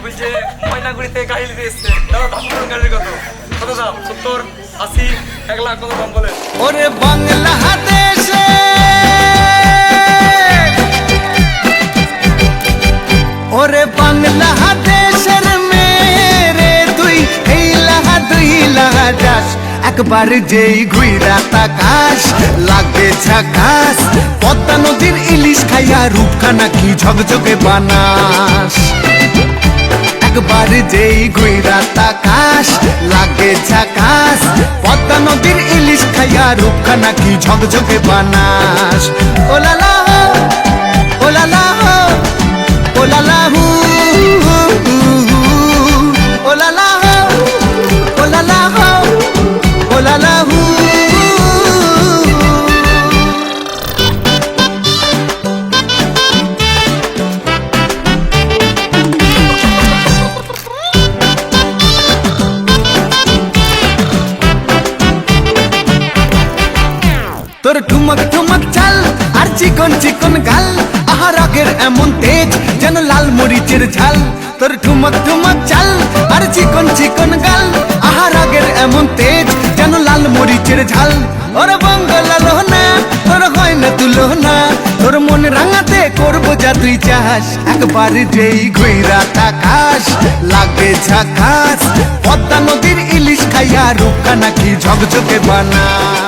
বলছে ময়নাগুড়িতে গাড়ি নিতে এসছে। দাদা দাম বলুন গাড়ির কত? কত দাম? 70, 80, 1 লাখ কত দাম বলেন? ওরে বাংলাদেশে ওরে বাংলাদেশের মেরে তুই এই লাহা দুই লাহা যাস একবার যেই ঘুইরা তাকাস লাগে ঝাকাস পদ্মা নদীর ইলিশ খাইয়া রূপখানা কি ঝকঝকে বানাস একবার যেই ঘুইরা তাকাস লাগে ঝাকাস পদ্মা নদীর ইলিশ খাইয়া রূপখানা কি ঝকঝকে বানাস ওলালা ওলালা ওলালা হু ওলালা ওলালা ওলালা হু তোর ঠুমক ঠুমক চাল আর চিকন চিকন গাল আহার আগের এমন তেজ যেন লাল মরিচের ঝাল তোর ঠুমক ঠুমক চাল আর চিকন চিকন গাল আহার আগের এমন তেজ যেন লাল মরিচের ঝাল ওর বঙ্গলালো না তোর হয় না তুলো না তোর মন রাঙাতে করবো যা তুই চাস একবার যেই ঘুইরা তাকাস লাগে ঝাকাস পদ্মা নদীর ইলিশ খাইয়া রূপখানা কি ঝকঝকে বানাস